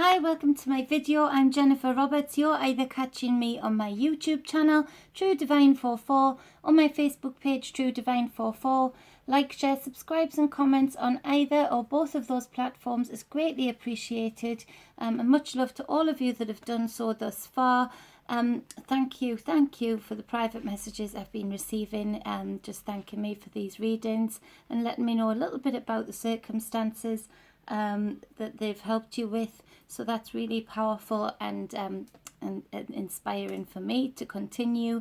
Hi, welcome to my video. I'm Jennifer Roberts. You're either catching me on my YouTube channel, True Divine 44, or my Facebook page, True Divine 44. Like, share, subscribes and comments on either or both of those platforms is greatly appreciated. And much love to all of you that have done so thus far. Thank you for the private messages I've been receiving, just thanking me for these readings and letting me know a little bit about the circumstances that they've helped you with. So that's really powerful and inspiring for me to continue.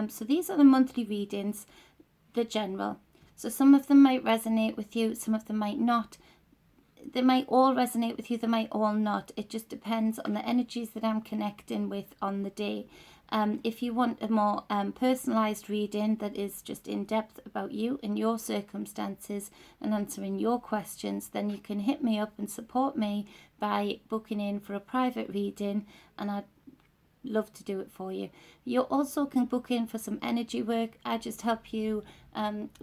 So these are the monthly readings, the general. So some of them might resonate with you, some of them might not. They might all resonate with you, they might all not. It just depends on the energies that I'm connecting with on the day. If you want a more personalized reading that is just in depth about you and your circumstances and answering your questions, then you can hit me up and support me by booking in for a private reading, and I'd love to do it for you. You also can book in for some energy work. I just help you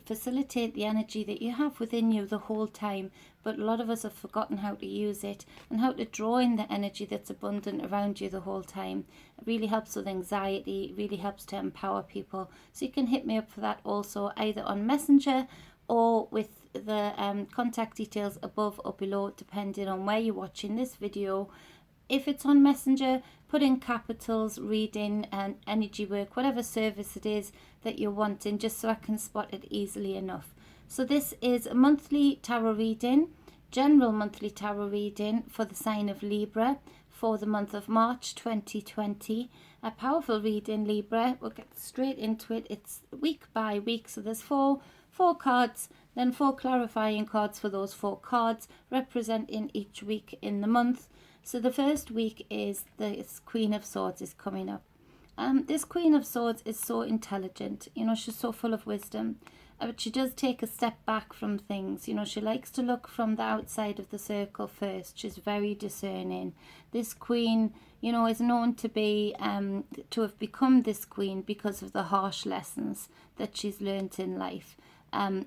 facilitate the energy that you have within you the whole time, but a lot of us have forgotten how to use it and how to draw in the energy that's abundant around you the whole time. It really helps with anxiety, it really helps to empower people. So you can hit me up for that also, either on Messenger or with the contact details above or below, depending on where you're watching this video. If it's on Messenger, put in capitals, reading and energy work, whatever service it is that you're wanting, just so I can spot it easily enough. So this is a monthly tarot reading, general monthly tarot reading for the sign of Libra for the month of March 2020. A powerful reading, Libra. We'll get straight into it. It's week by week, so there's four cards, then 4 clarifying cards for those 4 cards representing each week in the month. So the first week is this Queen of Swords is coming up. This Queen of Swords is so intelligent. You know, she's so full of wisdom. But she does take a step back from things. You know, she likes to look from the outside of the circle first. She's very discerning. This Queen, you know, is known to be, to have become this Queen because of the harsh lessons that she's learnt in life,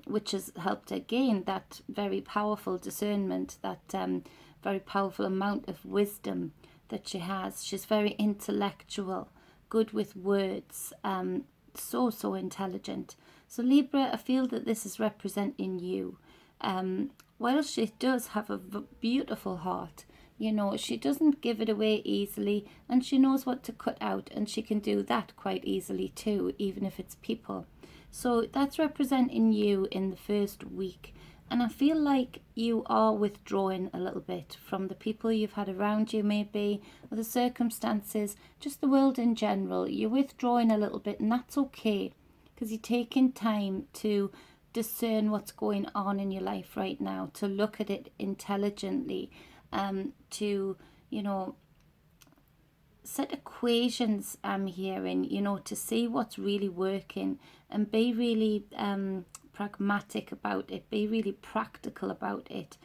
which has helped her gain that very powerful discernment, that very powerful amount of wisdom that she has. She's very intellectual, good with words, so intelligent. So Libra, I feel that this is representing you. While she does have a beautiful heart, you know, she doesn't give it away easily, and she knows what to cut out, and she can do that quite easily too, even if it's people. So that's representing you in the first week. And I feel like you are withdrawing a little bit from the people you've had around you, maybe, or the circumstances, just the world in general. You're withdrawing a little bit, and that's okay, because you're taking time to discern what's going on in your life right now, to look at it intelligently, to, you know, set equations, I'm hearing, you know, to see what's really working and be really pragmatic about it, be really practical about it.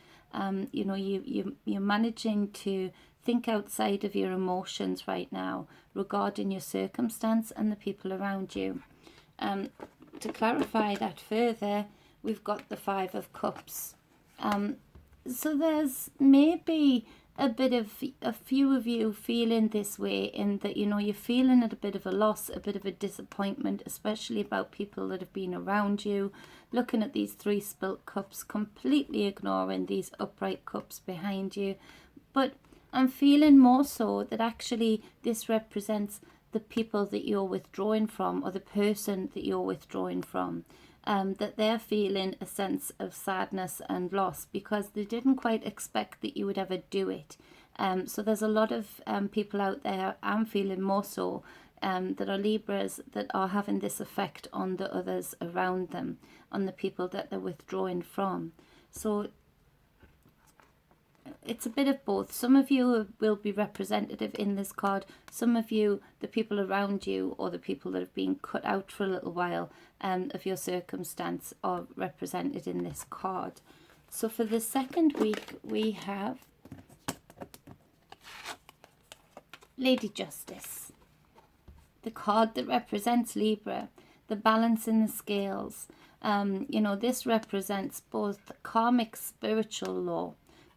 You know, you're managing to think outside of your emotions right now regarding your circumstance and the people around you. To clarify that further, we've got the 5 of Cups. So there's maybe a few of you feeling this way, in that, you know, you're feeling a bit of a loss, a bit of a disappointment, especially about people that have been around you. Looking at these 3 spilt cups, completely ignoring these upright cups behind you. But I'm feeling more so that actually this represents the people that you're withdrawing from, or the person that you're withdrawing from. That they're feeling a sense of sadness and loss because they didn't quite expect that you would ever do it. So there's a lot of people out there, I'm feeling more so, that are Libras, that are having this effect on the others around them, on the people that they're withdrawing from. So it's a bit of both. Some of you will be representative in this card. Some of you, the people around you, or the people that have been cut out for a little while of your circumstance, are represented in this card. So for the second week, we have Lady Justice, the card that represents Libra, the balance in the scales. You know, this represents both karmic spiritual law,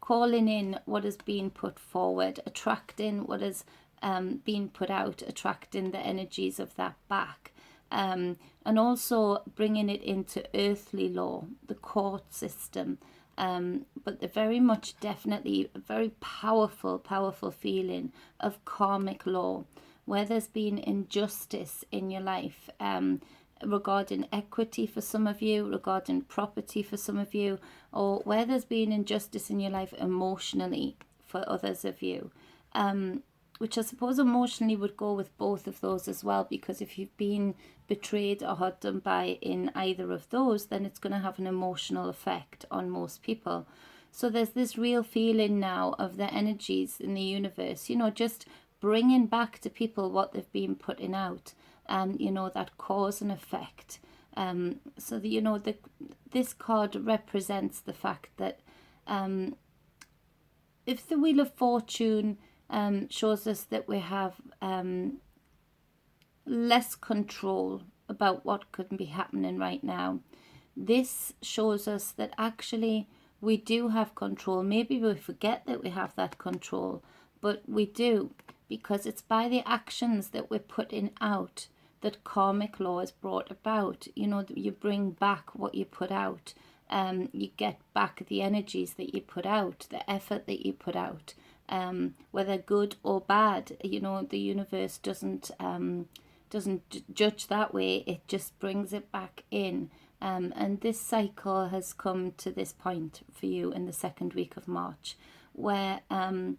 calling in what is being put forward, attracting what is being put out, attracting the energies of that back. And also bringing it into earthly law, the court system. But the very much definitely a very powerful feeling of karmic law, where there's been injustice in your life, regarding equity for some of you, regarding property for some of you, or where there's been injustice in your life emotionally for others of you. Which I suppose emotionally would go with both of those as well, because if you've been betrayed or hurt done by in either of those, then it's going to have an emotional effect on most people. So there's this real feeling now of the energies in the universe, just bringing back to people what they've been putting out, that cause and effect. So that, this card represents the fact that if the Wheel of Fortune shows us that we have less control about what could be happening right now, this shows us that actually we do have control. Maybe we forget that we have that control, but we do, because it's by the actions that we're putting out that karmic law is brought about. You bring back what you put out. You get back the energies that you put out, the effort that you put out. Whether good or bad, the universe doesn't judge that way. It just brings it back in. And this cycle has come to this point for you in the second week of March, where the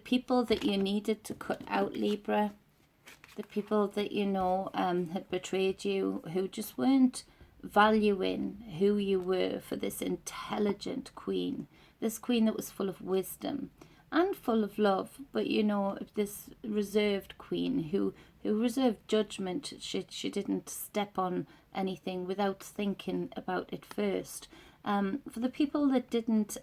people that you needed to cut out, Libra, the people that had betrayed you, who just weren't valuing who you were for this intelligent queen, this queen that was full of wisdom and full of love, but this reserved queen who reserved judgment. She didn't step on anything without thinking about it first. For the people that didn't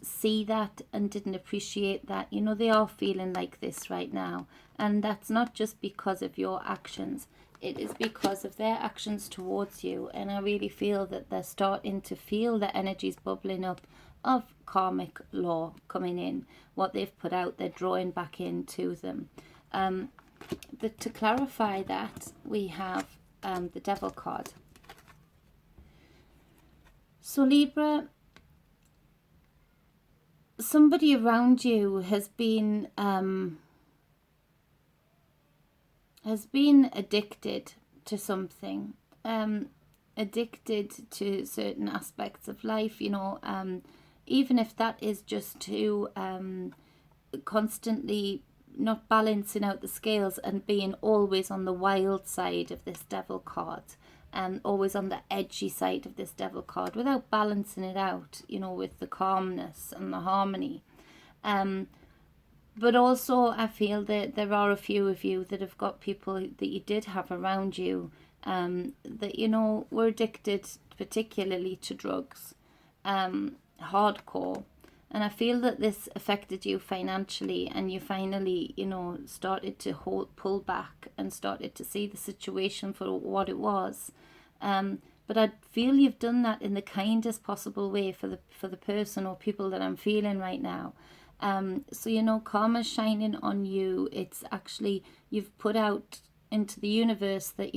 see that and didn't appreciate that, they are feeling like this right now. And that's not just because of your actions. It is because of their actions towards you. And I really feel that they're starting to feel the energies bubbling up of karmic law coming in. What they've put out, they're drawing back into them. To clarify that, we have the Devil card. So Libra, somebody around you has been addicted to something, addicted to certain aspects of life, even if that is just to constantly not balancing out the scales and being always on the wild side of this Devil card, and always on the edgy side of this Devil card, without balancing it out, with the calmness and the harmony. But also I feel that there are a few of you that have got people that you did have around you that, were addicted particularly to drugs, hardcore. And I feel that this affected you financially, and you finally, started to pull back and started to see the situation for what it was. But I feel you've done that in the kindest possible way for the person or people that I'm feeling right now. So, karma's shining on you. It's actually, you've put out into the universe that,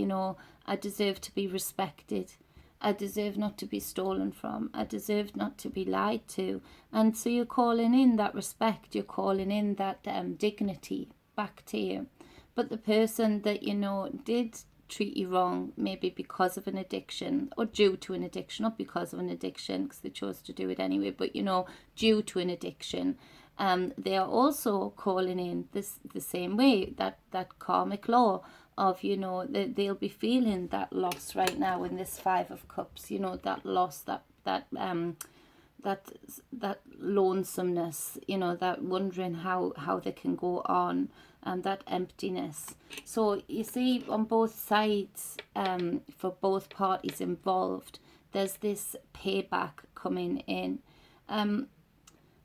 I deserve to be respected. I deserve not to be stolen from. I deserve not to be lied to. And so you're calling in that respect. You're calling in that dignity back to you. But the person that, did treat you wrong, maybe because of an addiction or due to an addiction, not because of an addiction, because they chose to do it anyway, but, due to an addiction, they are also calling in the same way, that karmic law of, they'll be feeling that loss right now in this Five of Cups, that loss, that lonesomeness, that wondering how they can go on, that emptiness. So you see, on both sides, for both parties involved, there's this payback coming in.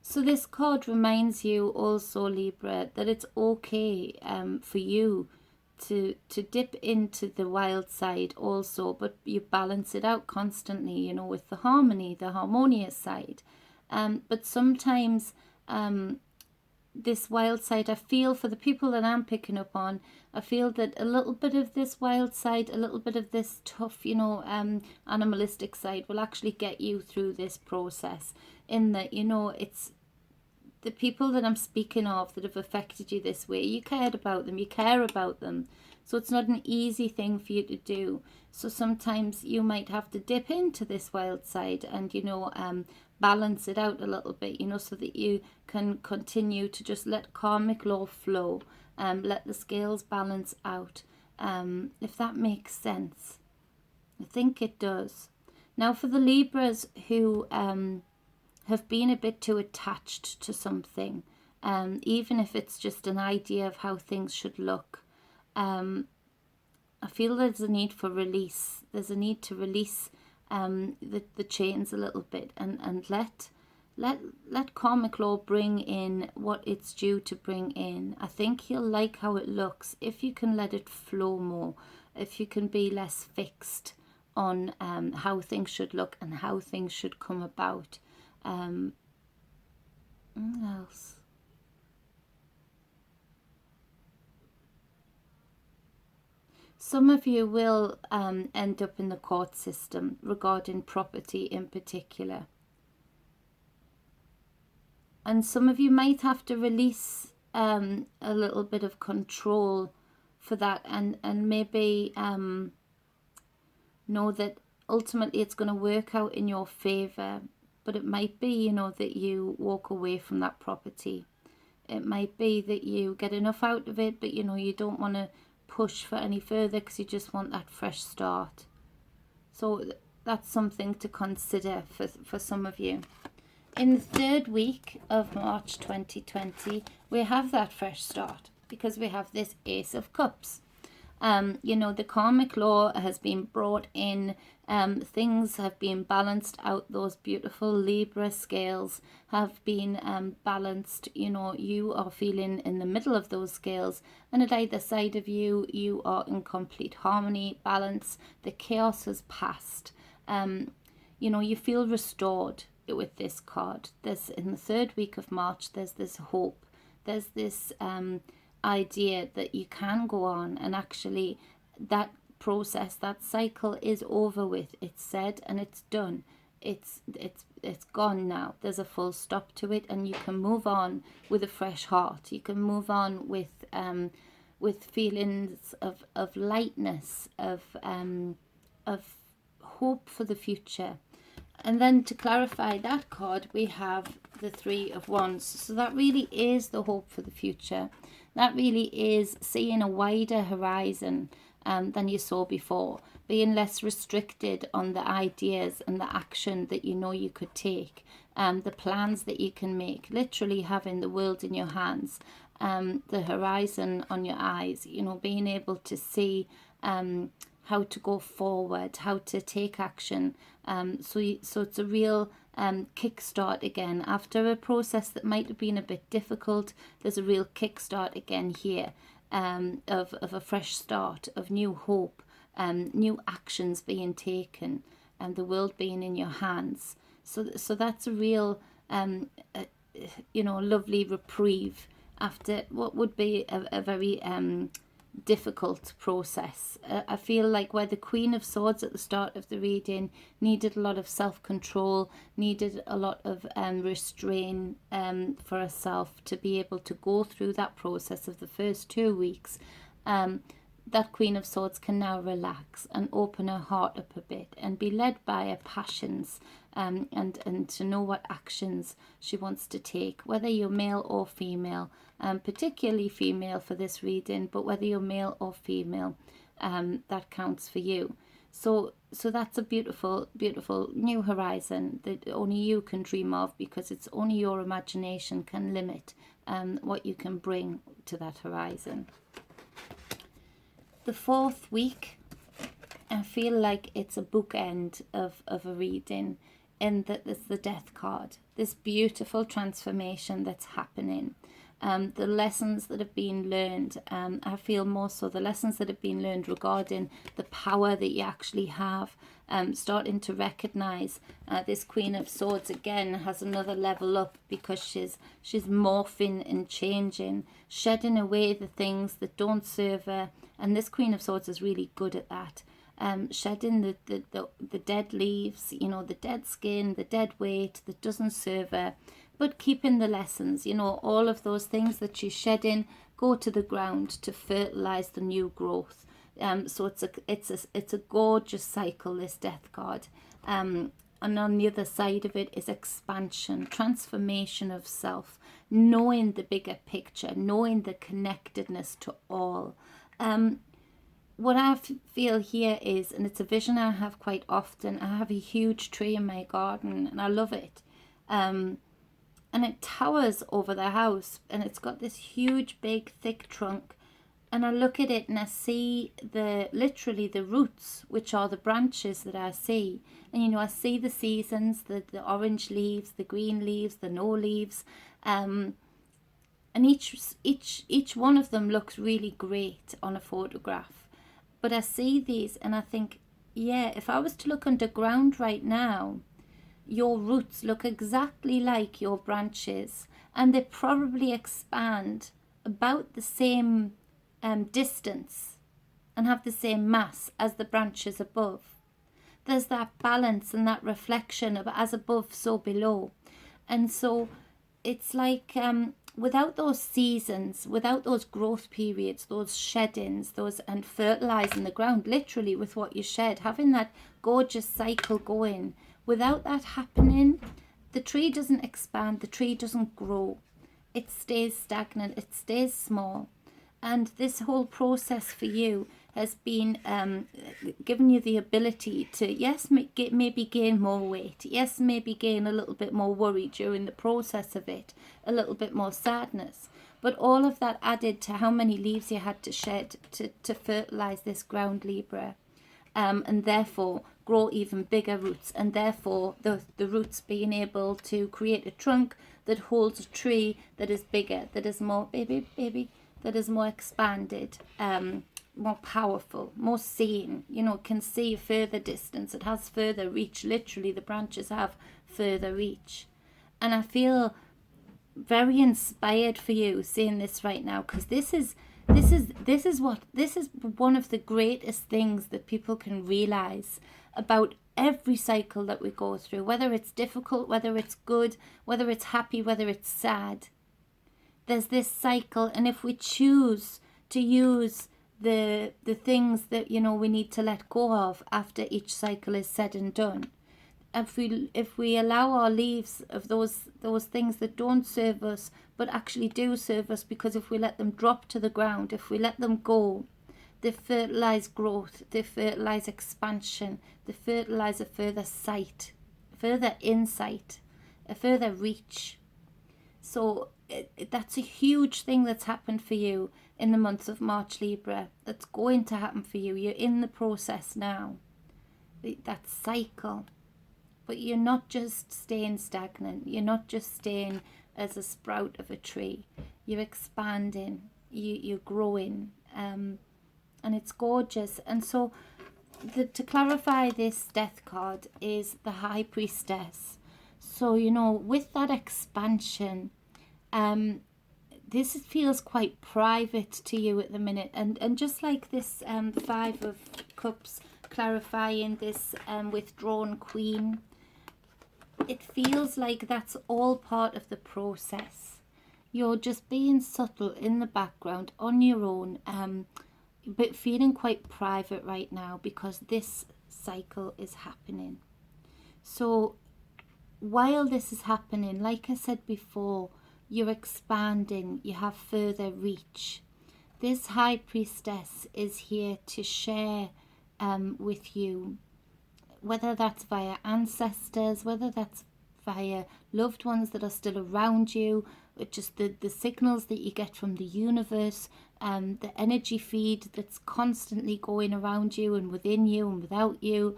So this card reminds you also, Libra, that it's okay for you dip into the wild side also, but you balance it out constantly, you know, with the harmony, the harmonious side. But sometimes this wild side, I feel for the people that I'm picking up on, I feel that a little bit of this wild side, a little bit of this tough, you know, animalistic side will actually get you through this process, in that, you know, it's the people that I'm speaking of that have affected you this way. You cared about them, you care about them. So it's not an easy thing for you to do. So sometimes you might have to dip into this wild side and, you know, balance it out a little bit, you know, so that you can continue to just let karmic law flow, let the scales balance out, if that makes sense. I think it does. Now for the Libras who have been a bit too attached to something, even if it's just an idea of how things should look, I feel there's a need for release. There's a need to release the chains a little bit, and let karmic law bring in what it's due to bring in. I think you'll like how it looks if you can let it flow more, if you can be less fixed on how things should look and how things should come about. What else? Some of you will end up in the court system regarding property in particular. And some of you might have to release a little bit of control for that, and maybe know that ultimately it's going to work out in your favour. But it might be, you know, that you walk away from that property. It might be that you get enough out of it, but, you know, you don't want to push for any further because you just want that fresh start. So that's something to consider for some of you. In the third week of March 2020, we have that fresh start because we have this Ace of Cups. You know, the karmic law has been brought in, things have been balanced out, those beautiful Libra scales have been balanced, you know, you are feeling in the middle of those scales, and at either side of you, you are in complete harmony, balance, the chaos has passed. You know, you feel restored with this card. There's, in the third week of March, there's this hope, there's this idea that you can go on, and actually that process, that cycle is over with. It's said and it's done. It's gone now. There's a full stop to it, and you can move on with a fresh heart. You can move on with feelings of lightness, of hope for the future. And then to clarify that card, we have the Three of Wands. So that really is the hope for the future. That really is seeing a wider horizon than you saw before, being less restricted on the ideas and the action that you know you could take, the plans that you can make, literally having the world in your hands, the horizon on your eyes, you know, being able to see how to go forward, how to take action. So it's a real kickstart again. After a process that might have been a bit difficult, there's a real kickstart again here, of a fresh start, of new hope, new actions being taken, and the world being in your hands. So that's a real, you know, lovely reprieve after what would be a very difficult process. I feel like where the Queen of Swords at the start of the reading needed a lot of self-control, needed a lot of restraint for herself to be able to go through that process of the first 2 weeks, that Queen of Swords can now relax and open her heart up a bit and be led by her passions, and to know what actions she wants to take, whether you're male or female, particularly female for this reading, but whether you're male or female, that counts for you. So that's a beautiful, beautiful new horizon that only you can dream of, because it's only your imagination can limit what you can bring to that horizon. The fourth week, I feel like it's a bookend of a reading, in that there's the Death card, this beautiful transformation that's happening. the lessons that have been learned. I feel more so the lessons that have been learned regarding the power that you actually have. Starting to recognize this Queen of Swords again has another level up, because she's morphing and changing, shedding away the things that don't serve her. And this Queen of Swords is really good at that. Shedding the dead leaves, you know, the dead skin, the dead weight that doesn't serve her, but keeping the lessons, you know, all of those things that she's shedding go to the ground to fertilize the new growth. So it's a gorgeous cycle, this Death card. And on the other side of it is expansion, transformation of self, knowing the bigger picture, knowing the connectedness to all. What I feel here is, and it's a vision I have quite often, I have a huge tree in my garden and I love it. And it towers over the house, and it's got this huge, big, thick trunk. And I look at it and I see literally the roots, which are the branches that I see. And, you know, I see the seasons, the orange leaves, the green leaves, the no leaves. And each one of them looks really great on a photograph. But I see these and I think, yeah, if I was to look underground right now, your roots look exactly like your branches, and they probably expand about the same distance and have the same mass as the branches above. There's that balance and that reflection of as above, so below. And so it's like without those seasons, without those growth periods, those sheddings, and fertilizing the ground literally with what you shed, having that gorgeous cycle going, without that happening, the tree doesn't expand, the tree doesn't grow. It stays stagnant, it stays small. And this whole process for you has been giving you the ability to, yes, maybe gain more weight. Yes, maybe gain a little bit more worry during the process of it, a little bit more sadness. But all of that added to how many leaves you had to shed to fertilize this ground, Libra. And therefore grow even bigger roots, and therefore the roots being able to create a trunk that holds a tree that is bigger, that is more, that is more expanded, more powerful, more seen, you know, can see further distance, it has further reach, literally the branches have further reach. And I feel very inspired for you seeing this right now, because this is one of the greatest things that people can realize about every cycle that we go through, whether it's difficult, whether it's good, whether it's happy, whether it's sad. There's this cycle, and if we choose to use the things that, you know, we need to let go of after each cycle is said and done, if we allow our leaves of those things that don't serve us but actually do serve us, because if we let them drop to the ground, if we let them go, they fertilize growth, they fertilize expansion, they fertilize a further sight, further insight, a further reach. So that's a huge thing that's happened for you in the month of March, Libra. That's going to happen for you. You're in the process now, that cycle. But you're not just staying stagnant. You're not just staying as a sprout of a tree. You're expanding. You're growing. And it's gorgeous. And so to clarify this death card is the High Priestess. So, you know, with that expansion, this feels quite private to you at the minute. And just like this Five of Cups clarifying this withdrawn Queen, it feels like that's all part of the process. You're just being subtle in the background on your own, but feeling quite private right now because this cycle is happening. So while this is happening, like I said before, you're expanding, you have further reach. This High Priestess is here to share with you, whether that's via ancestors, whether that's via loved ones that are still around you, just the signals that you get from the universe, the energy feed that's constantly going around you and within you and without you.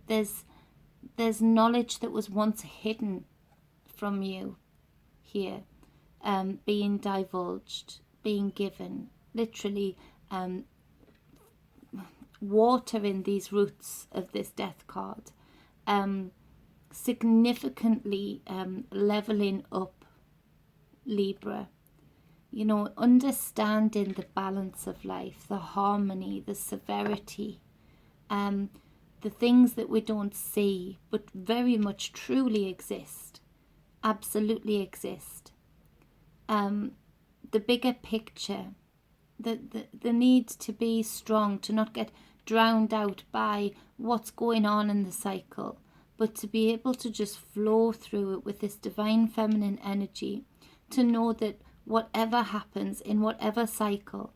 There's knowledge that was once hidden from you here. being divulged, being given, literally watering these roots of this death card, significantly leveling up Libra, you know, understanding the balance of life, the harmony, the severity, the things that we don't see but very much truly exist, absolutely exist, the bigger picture, the need to be strong, to not get drowned out by what's going on in the cycle, but to be able to just flow through it with this divine feminine energy, to know that whatever happens in whatever cycle,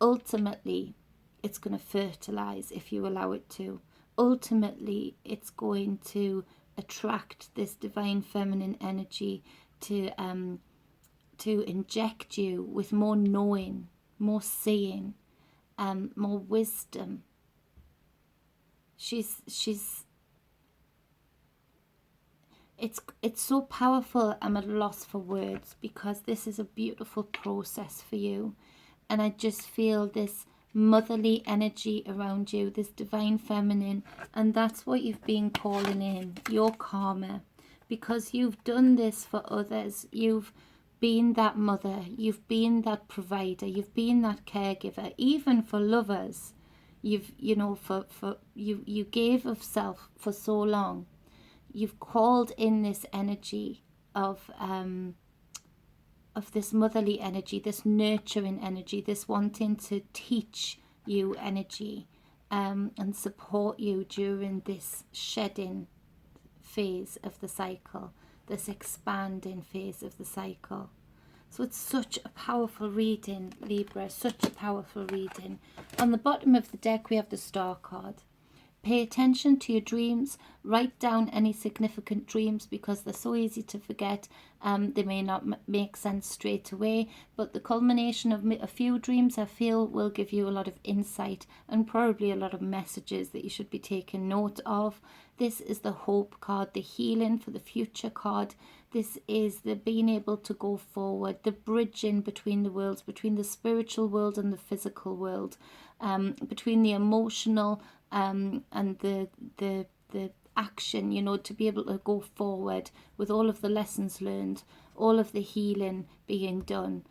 ultimately it's going to fertilize if you allow it to. Ultimately it's going to attract this divine feminine energy to inject you with more knowing, more seeing, more wisdom. It's so powerful. I'm at a loss for words, because this is a beautiful process for you, and I just feel this motherly energy around you, this divine feminine, and that's what you've been calling in, your karma, because you've done this for others. You've been that mother, you've been that provider, you've been that caregiver, even for lovers. You've, you know, you gave of self for so long. You've called in this energy of this motherly energy, this nurturing energy, this wanting to teach you energy, and support you during this shedding phase of the cycle, this expanding phase of the cycle. So it's such a powerful reading, Libra, such a powerful reading. On the bottom of the deck we have the Star card. Pay attention to your dreams. Write down any significant dreams, because they're so easy to forget. They may not make sense straight away, but the culmination of a few dreams, I feel, will give you a lot of insight and probably a lot of messages that you should be taking note of. This is the Hope card, the healing for the future card. This is the being able to go forward, the bridging between the worlds, between the spiritual world and the physical world, between the emotional and the action, you know, to be able to go forward with all of the lessons learned, all of the healing being done,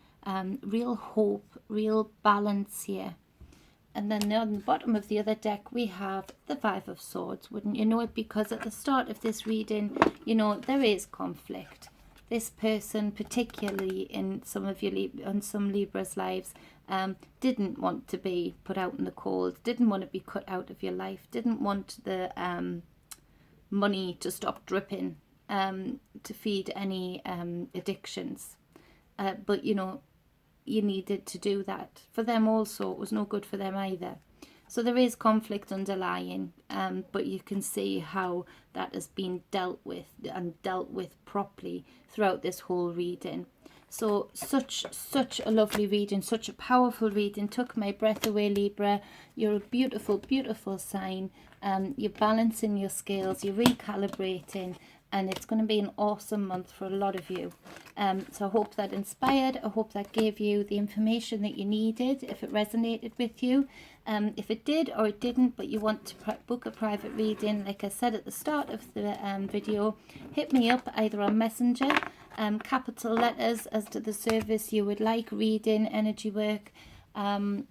real hope, real balance here. And then on the bottom of the other deck we have the Five of Swords. Wouldn't you know it? Because at the start of this reading, you know, there is conflict. This person, particularly in some of some Libra's lives, didn't want to be put out in the cold, didn't want to be cut out of your life, didn't want the money to stop dripping to feed any addictions. But, you know, you needed to do that. For them also, it was no good for them either. So there is conflict underlying, but you can see how that has been dealt with, and dealt with properly throughout this whole reading. So such a lovely reading, such a powerful reading. Took my breath away, Libra. You're a beautiful, beautiful sign. You're balancing your scales, you're recalibrating, and it's going to be an awesome month for a lot of you. So I hope that inspired. I hope that gave you the information that you needed, if it resonated with you. If it did or it didn't, but you want to book a private reading, like I said at the start of the video, hit me up either on Messenger, capital letters as to the service you would like, reading, energy work.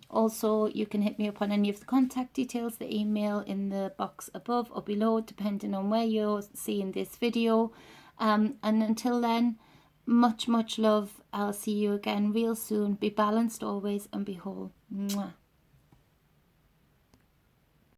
Also, you can hit me up on any of the contact details, the email in the box above or below, depending on where you're seeing this video. And until then, much love. I'll see you again real soon. Be balanced always and be whole. Mwah.